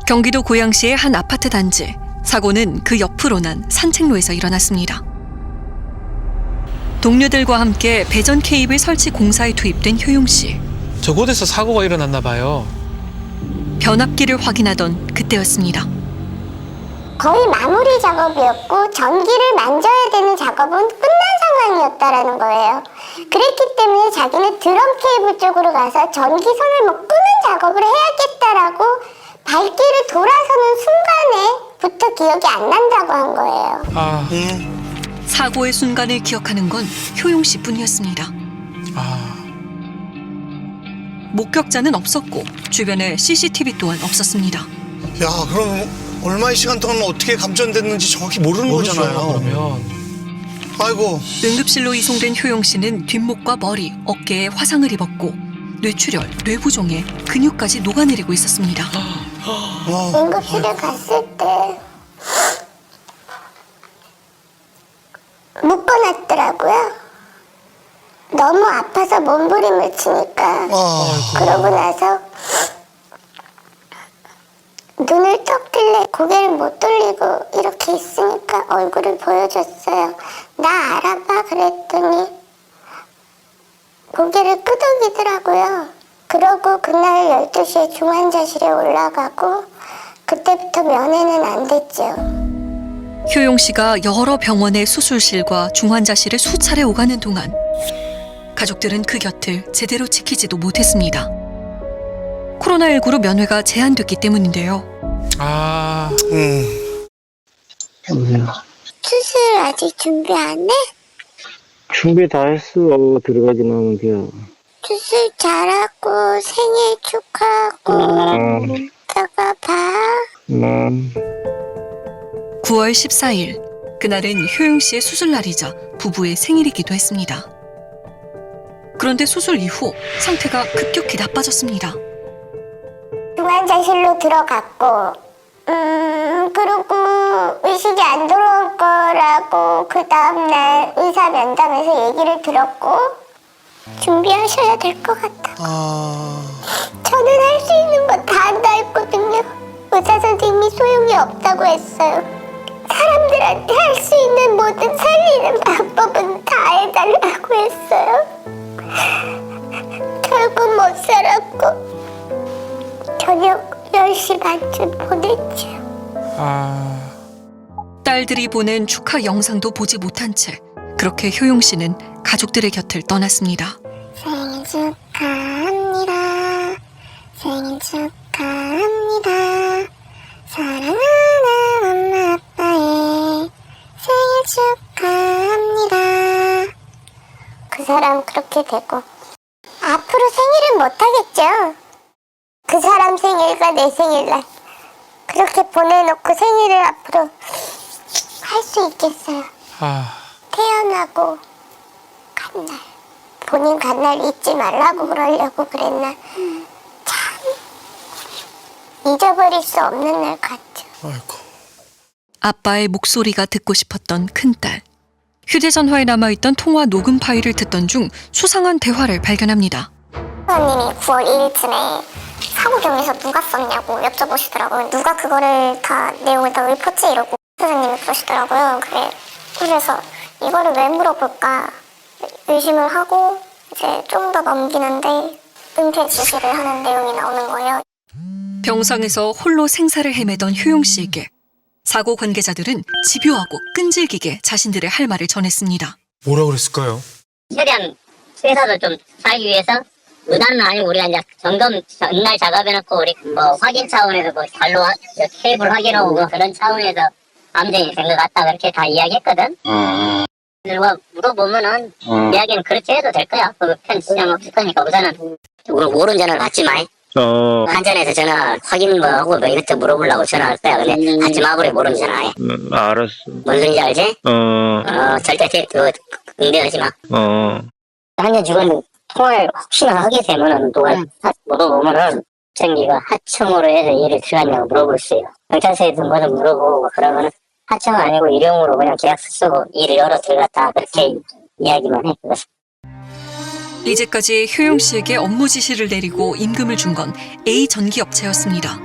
경기도 고양시의 한 아파트 단지. 사고는 그 옆으로 난 산책로에서 일어났습니다. 동료들과 함께 배전 케이블 설치 공사에 투입된 효용 씨. 저곳에서 사고가 일어났나 봐요. 변압기를 확인하던 그때였습니다. 거의 마무리 작업이었고 전기를 만져야 되는 작업은 끝난 상황이었다라는 거예요. 그랬기 때문에 자기는 드럼 케이블 쪽으로 가서 전기선을 끄는 작업을 해야겠다라고 발길을 돌아서는 순간에부터 기억이 안 난다고 한 거예요. 사고의 순간을 기억하는 건 효용 씨뿐이었습니다. 목격자는 없었고 주변에 CCTV 또한 없었습니다. 야, 그럼 얼마의 시간 동안 어떻게 감전됐는지 정확히 모르는 거잖아요. 그러면 아이고. 응급실로 이송된 효용 씨는 뒷목과 머리, 어깨에 화상을 입었고 뇌출혈, 뇌부종에 근육까지 녹아내리고 있었습니다. 응급실에 갔을 때 묶어놨더라고요. 너무 아파서 몸부림을 치니까. 그러고 나서 눈을 떡 뜰래 고개를 못 돌리고 이렇게 있으니까 얼굴을 보여줬어요. 나 알아봐 그랬더니 고개를 끄덕이더라고요. 그러고 그날 12시에 중환자실에 올라가고 그때부터 면회는 안 됐죠. 효용 씨가 여러 병원의 수술실과 중환자실에 수차례 오가는 동안 가족들은 그 곁을 제대로 지키지도 못했습니다. 코로나19로 면회가 제한됐기 때문인데요. 여보세요. 수술 아직 준비 안 해? 준비 다 했어. 들어가기만 하면 돼요. 수술 잘하고 생일 축하하고 이따가 봐. 9월 14일, 그날은 효용 씨의 수술날이자 부부의 생일이기도 했습니다. 그런데 수술 이후 상태가 급격히 나빠졌습니다. 중환자실로 들어갔고 그리고 의식이 안 돌아올 거라고 그 다음날 의사 면담에서 얘기를 들었고 준비하셔야 될 것 같다. 저는 할 수 있는 거 다 한다 했거든요. 의사 선생님이 소용이 없다고 했어요. 사람들한테 할 수 있는 모든 살리는 방법은 다 해달라고 했어요. 결국 못 살았고 저녁 10시 반쯤 보냈죠. 딸들이 보낸 축하 영상도 보지 못한 채 그렇게 효용 씨는 가족들의 곁을 떠났습니다. 생일 축하합니다. 생일 축하합니다. 사랑하는 엄마 아빠의 생일 축하합니다. 그 사람 그렇게 되고 앞으로 생일은 못하겠죠. 그 사람 생일과 내 생일날 그렇게 보내놓고 생일을 앞으로 할 수 있겠어요. 태어나고 간 날 본인 간 날 잊지 말라고 그러려고 그랬나. 참 잊어버릴 수 없는 날 같죠. 아이고. 아빠의 목소리가 듣고 싶었던 큰딸. 휴대전화에 남아있던 통화 녹음 파일을 듣던 중 수상한 대화를 발견합니다. 선생님이 9월 2일쯤에 사고 경위서 누가 썼냐고 여쭤보시더라고요. 누가 그거를 다 내용을 다 읊었지 이러고 선생님이 그러시더라고요. 그래서 이거를 왜 물어볼까 의심을 하고 이제 좀 더 넘기는데 은퇴 지시를 하는 내용이 나오는 거예요. 병상에서 홀로 생사를 헤매던 효용 씨에게 사고 관계자들은 집요하고 끈질기게 자신들의 할 말을 전했습니다. 뭐라 그랬을까요? 최대한 회사도 좀 살기 위해서 의단은 아니고 우리가 이제 점검 전날 작업해놓고 우리 뭐 확인 차원에서 뭐 발로 케이블 확인하고 뭐 그런 차원에서 암정이 된 것 같다 그렇게 다 이야기했거든. 누가 물어보면은 이야기는 그렇게 해도 될 거야. 그 편 지장 없을 거니까 우선은 모르는 전화를 받지 마. 한전에서 전화 확인 뭐 하고 뭐 이것저것 물어보려고 전화할 거야. 근데 받지 마 그래 모르는 전화해. 알았어. 뭔 소리인지 알지? 절대 응대하지 마. 한전 직원 통화를 혹시나 하게 되면은 누가 물어보면은 전기가 하청으로 해서 일을 들어갔냐고 물어볼 수 있어요. 경찰서에서 뭐든 물어보고 그러면은 하청 아니고 일용으로 그냥 계약서 쓰고 일을 열어 들어갔다 그렇게 이야기만 해. 이제까지 효용 씨에게 업무 지시를 내리고 임금을 준 건 A 전기업체였습니다.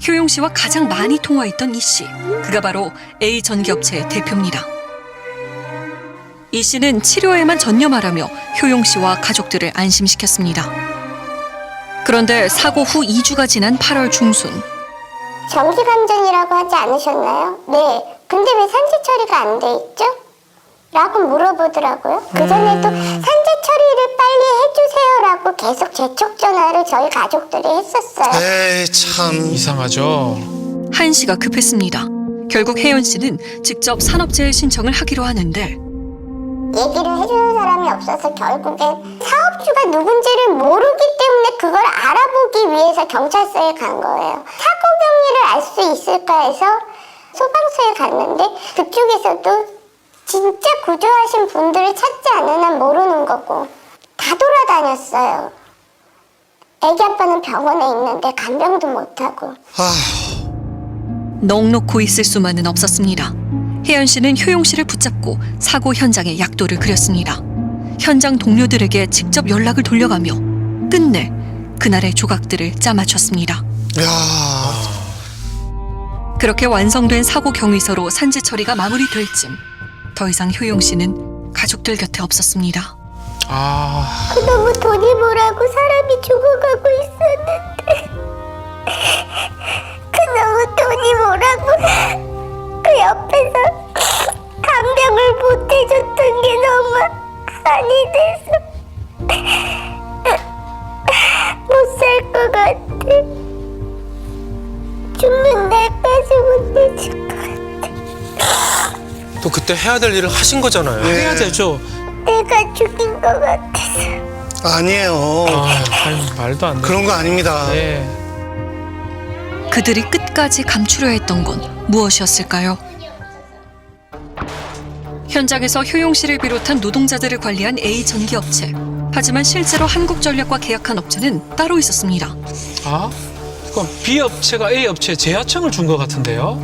효용 씨와 가장 많이 통화했던 이 씨, 그가 바로 A 전기업체의 대표입니다. 이 씨는 치료에만 전념하라며 효용 씨와 가족들을 안심시켰습니다. 그런데 사고 후 2주가 지난 8월 중순, 정기감전이라고 하지 않으셨나요? 네. 근데 왜 산재 처리가 안 돼 있죠? 라고 물어보더라고요. 그전에도 산재 처리를 빨리 해주세요라고 계속 재촉 전화를 저희 가족들이 했었어요. 에이 참. 이상하죠. 한 씨가 급했습니다. 결국 혜연 씨는 직접 산업재해 신청을 하기로 하는데 얘기를 해주는 사람이 없어서 결국엔 사업주가 누군지를 모르기 때문에 그걸 알아보기 위해서 경찰서에 간 거예요. 사고 경위를 알 수 있을까 해서 소방서에 갔는데 그쪽에서도 진짜 구조하신 분들을 찾지 않는 한 모르는 거고 다 돌아다녔어요. 애기 아빠는 병원에 있는데 간병도 못하고. 넋 놓고 있을 수만은 없었습니다. 혜연 씨는 효용 씨를 붙잡고 사고 현장에 약도를 그렸습니다. 현장 동료들에게 직접 연락을 돌려가며 끝내 그날의 조각들을 짜맞췄습니다. 야. 그렇게 완성된 사고 경위서로 산재 처리가 마무리될 쯤 더 이상 효용 씨는 가족들 곁에 없었습니다. 그 너무 돈이 뭐라고 사람이 죽어가고 있었는데 그 너무 돈이 뭐라고 그 옆에서 간병을 못 해줬던 게 너무 한이 돼서 못 살 것 같아. 죽는 날까지 못 해줄 것 같아. 또 그때 해야 될 일을 하신 거잖아요. 해야 되죠. 내가 죽인 것 같아서. 아니에요. 아유, 말도 안 돼. 그런 거 아닙니다. 네. 그들이 끝까지 감추려 했던 건 무엇이었을까요? 현장에서 효용 씨를 비롯한 노동자들을 관리한 A 전기업체. 하지만 실제로 한국전력과 계약한 업체는 따로 있었습니다. 아? 그럼 B 업체가 A 업체에 재하청을 준 것 같은데요?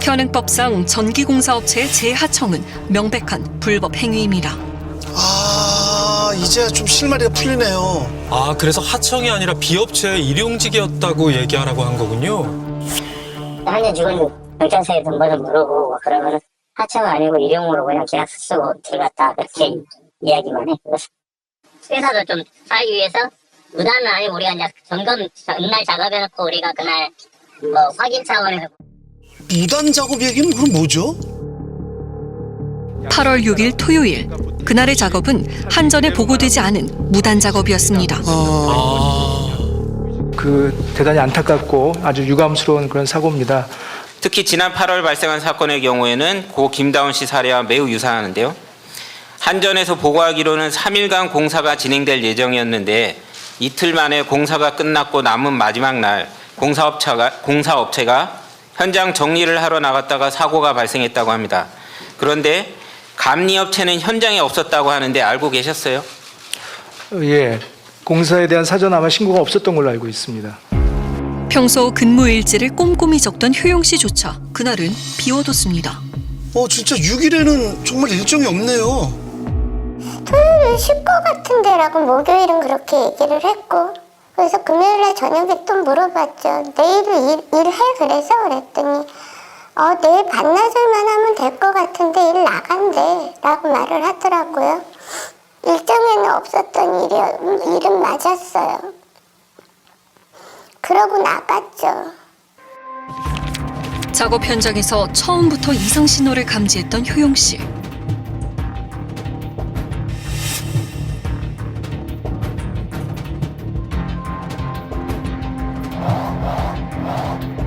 현행법상 전기공사업체의 재하청은 명백한 불법 행위입니다. 이제야 좀 실마리가 풀리네요. 아, 그래서 하청이 아니라 비업체의 일용직이었다고 얘기하라고 한 거군요. 한년 죽은 경찰서에 돈 벌어 물어보고 그러면은 하청 아니고 일용으로 그냥 계약서 쓰고 들어갔다 그렇게 이야기만 해. 그래서 회사도 좀 살기 위해서 무단은 아니고 우리가 이제 점검 전날 작업해놓고 우리가 그날 뭐 확인 차원에서 무단 작업 얘기는 그럼 뭐죠? 8월 6일 토요일, 그날의 작업은 한전에 보고되지 않은 무단 작업이었습니다. 대단히 안타깝고 아주 유감스러운 그런 사고입니다. 특히 지난 8월 발생한 사건의 경우에는 고 김다운 씨 사례와 매우 유사하는데요. 한전에서 보고하기로는 3일간 공사가 진행될 예정이었는데 이틀 만에 공사가 끝났고 남은 마지막 날 공사업체가 현장 정리를 하러 나갔다가 사고가 발생했다고 합니다. 그런데 감리업체는 현장에 없었다고 하는데 알고 계셨어요? 예, 공사에 대한 사전 아마 신고가 없었던 걸로 알고 있습니다. 평소 근무 일지를 꼼꼼히 적던 효용 씨조차 그날은 비워뒀습니다. 진짜 6일에는 정말 일정이 없네요. 토요일은 쉴 것 같은데라고 목요일은 그렇게 얘기를 했고 그래서 금요일날 저녁에 또 물어봤죠. 내일은 일해 그래서 그랬더니 내일 반나절만 하면 될 것 같은데 일 나간대 라고 말을 하더라고요. 일정에는 없었던 일은 맞았어요. 그러고 나갔죠. 작업 현장에서 처음부터 이상 신호를 감지했던 효용 씨.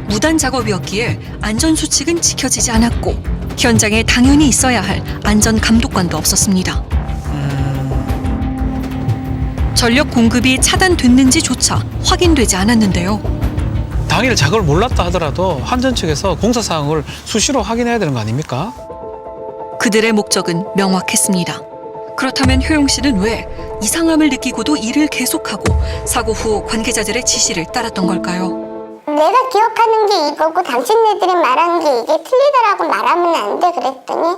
무단 작업이었기에 안전수칙은 지켜지지 않았고 현장에 당연히 있어야 할 안전감독관도 없었습니다. 전력 공급이 차단됐는지조차 확인되지 않았는데요. 당일 작업을 몰랐다 하더라도 한전 측에서 공사 사항을 수시로 확인해야 되는 거 아닙니까? 그들의 목적은 명확했습니다. 그렇다면 효용 씨는 왜 이상함을 느끼고도 일을 계속하고 사고 후 관계자들의 지시를 따랐던 걸까요? 내가 기억하는 게 이거고 당신네들이 말하는 게 이게 틀리다라고 말하면 안 돼 그랬더니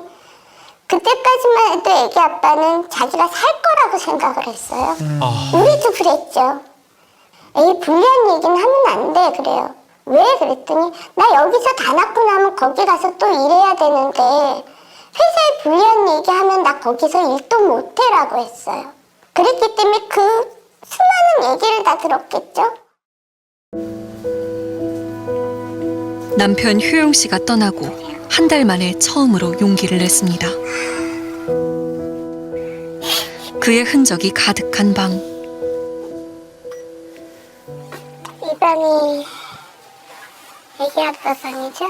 그때까지만 해도 애기 아빠는 자기가 살 거라고 생각을 했어요. 우리도 그랬죠. 에이, 불리한 얘기는 하면 안 돼. 그래요. 왜? 그랬더니 나 여기서 다 낳고 나면 거기 가서 또 일해야 되는데 회사에 불리한 얘기하면 나 거기서 일도 못해라고 했어요. 그랬기 때문에 그 수많은 얘기를 다 들었겠죠. 남편 효용 씨가 떠나고 한 달 만에 처음으로 용기를 냈습니다. 그의 흔적이 가득한 방. 이 방이 애기 아빠 방이죠?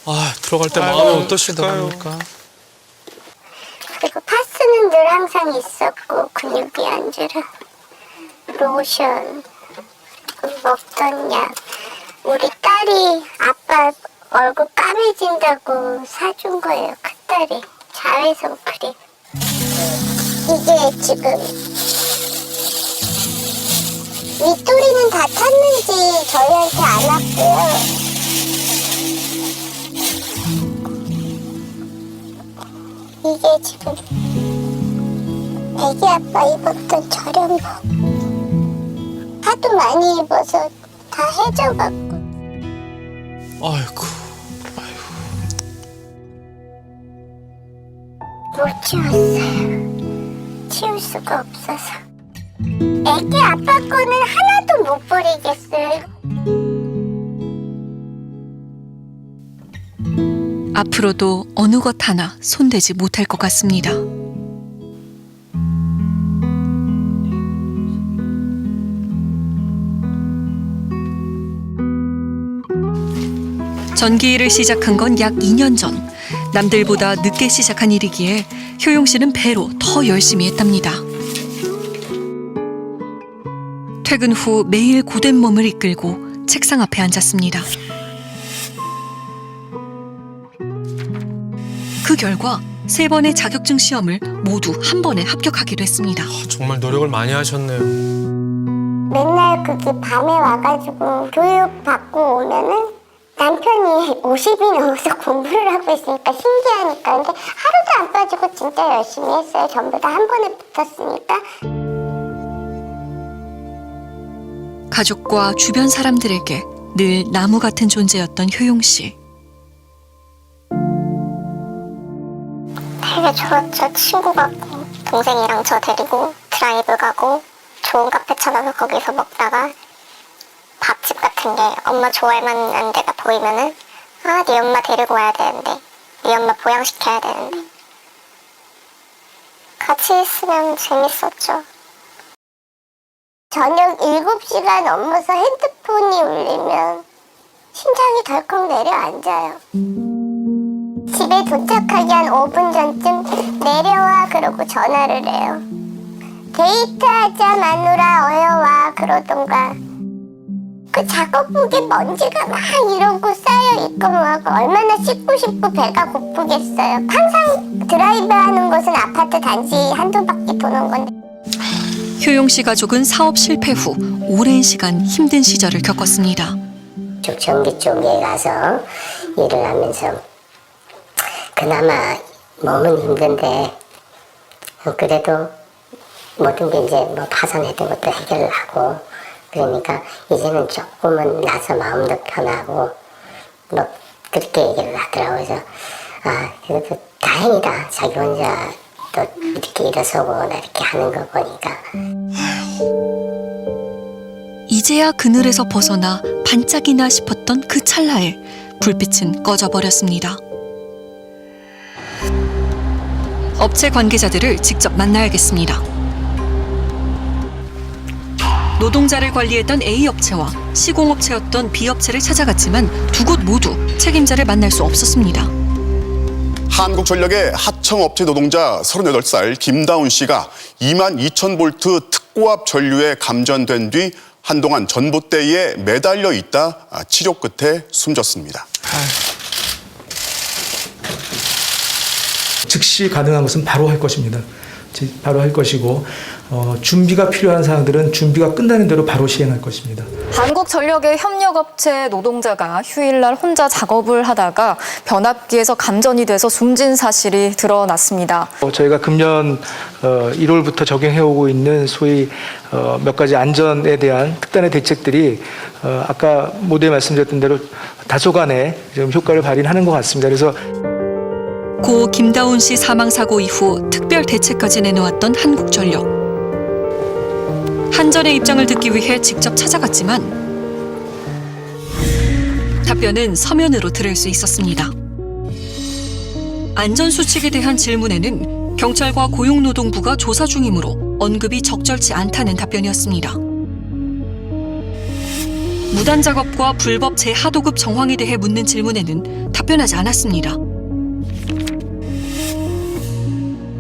아, 들어갈 때 마음이 어떠실까요? 그리고 파스는 늘 항상 있었고 근육이 안 줄어. 로션, 먹던 약. 우리 딸이 아빠 얼굴 까매진다고 사준 거예요. 큰딸이. 자외선 크림. 이게 지금 윗도리는 다 탔는지 저희한테 안 왔고요. 이게 지금 애기 아빠 입었던 저렴복. 하도 많이 입어서 다 해져갖고. 아이고. 못 치웠어요. 치울 수가 없어서. 애기 아빠 거는 하나도 못 버리겠어요. 앞으로도 어느 것 하나 손대지 못할 것 같습니다. 전기 일을 시작한 건 약 2년 전. 남들보다 늦게 시작한 일이기에 효용 씨는 배로 더 열심히 했답니다. 퇴근 후 매일 고된 몸을 이끌고 책상 앞에 앉았습니다. 그 결과 3번의 자격증 시험을 모두 한 번에 합격하기도 했습니다. 정말 노력을 많이 하셨네요. 맨날 그게 밤에 와가지고 교육 받고 오면은 남편이 50이 넘어서 공부를 하고 있으니까 신기하니까. 근데 하루도 안 빠지고 진짜 열심히 했어요. 전부 다 한 번에 붙었으니까. 가족과 주변 사람들에게 늘 나무 같은 존재였던 효용 씨. 되게 좋았죠. 친구가 동생이랑 저 데리고 드라이브 가고 좋은 카페 찾아서 거기서 먹다가 밥집 같은 게 엄마 좋아할 만한 데가 보이면은 아, 네 엄마 데리고 와야 되는데, 네 엄마 보양시켜야 되는데. 같이 있으면 재밌었죠. 저녁 7시가 넘어서 핸드폰이 울리면 심장이 덜컥 내려앉아요. 집에 도착하기 한 5분 전쯤 내려와 그러고 전화를 해요. 데이트하자 마누라 어여와 그러던가. 그 작업복에 먼지가 막 이러고 쌓여있고 뭐하고 얼마나 씻고 싶고 배가 고프겠어요. 항상 드라이브하는 곳은 아파트 단지 한두 바퀴 도는 건데. 효용 씨 가족은 사업 실패 후 오랜 시간 힘든 시절을 겪었습니다. 전기 쪽에 가서 일을 하면서 그나마 몸은 힘든데 그래도 모든 게 이제 뭐 파산했던 것도 해결을 하고 그러니까 이제는 조금은 나서 마음도 편하고 뭐 그렇게 얘기를 하더라고요. 그래서 아 그래도 다행이다. 자기 혼자 또 이렇게 일어서고 이렇게 하는 거 보니까. 이제야 그늘에서 벗어나 반짝이나 싶었던 그 찰나에 불빛은 꺼져버렸습니다. 업체 관계자들을 직접 만나야겠습니다. 노동자를 관리했던 A업체와 시공업체였던 B업체를 찾아갔지만 두 곳 모두 책임자를 만날 수 없었습니다. 한국전력의 하청업체 노동자 38살 김다운 씨가 22,000V 특고압 전류에 감전된 뒤 한동안 전봇대에 매달려 있다 치료 끝에 숨졌습니다. 즉시 가능한 것은 바로 할 것입니다. 바로 할 것이고 준비가 필요한 사항들은 준비가 끝나는 대로 바로 시행할 것입니다. 한국전력의 협력업체 노동자가 휴일날 혼자 작업을 하다가 변압기에서 감전이 돼서 숨진 사실이 드러났습니다. 저희가 금년 1월부터 적용해오고 있는 소위 몇 가지 안전에 대한 특단의 대책들이 아까 모두에 말씀드렸던 대로 다소간에 좀 효과를 발휘하는 것 같습니다. 그래서 고 김다운 씨 사망 사고 이후 특별 대책까지 내놓았던 한국전력. 한전의 입장을 듣기 위해 직접 찾아갔지만 답변은 서면으로 들을 수 있었습니다. 안전수칙에 대한 질문에는 경찰과 고용노동부가 조사 중이므로 언급이 적절치 않다는 답변이었습니다. 무단 작업과 불법 재하도급 정황에 대해 묻는 질문에는 답변하지 않았습니다.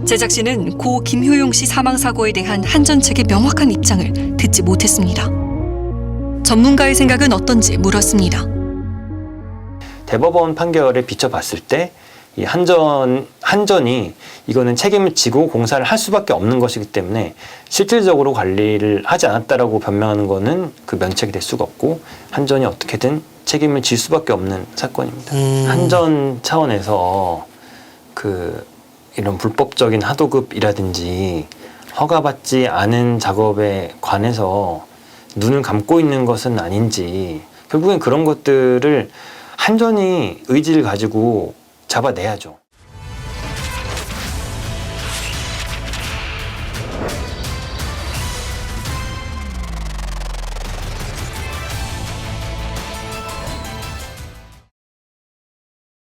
제작진은 고 김효용 씨 사망 사고에 대한 한전 측의 명확한 입장을 듣지 못했습니다. 전문가의 생각은 어떤지 물었습니다. 대법원 판결에 비춰봤을 때 이 한전이 이거는 책임을 지고 공사를 할 수밖에 없는 것이기 때문에 실질적으로 관리를 하지 않았다라고 변명하는 거는 그 면책이 될 수가 없고 한전이 어떻게든 책임을 질 수밖에 없는 사건입니다. 한전 차원에서 이런 불법적인 하도급이라든지 허가받지 않은 작업에 관해서 눈을 감고 있는 것은 아닌지 결국엔 그런 것들을 한전이 의지를 가지고 잡아내야죠.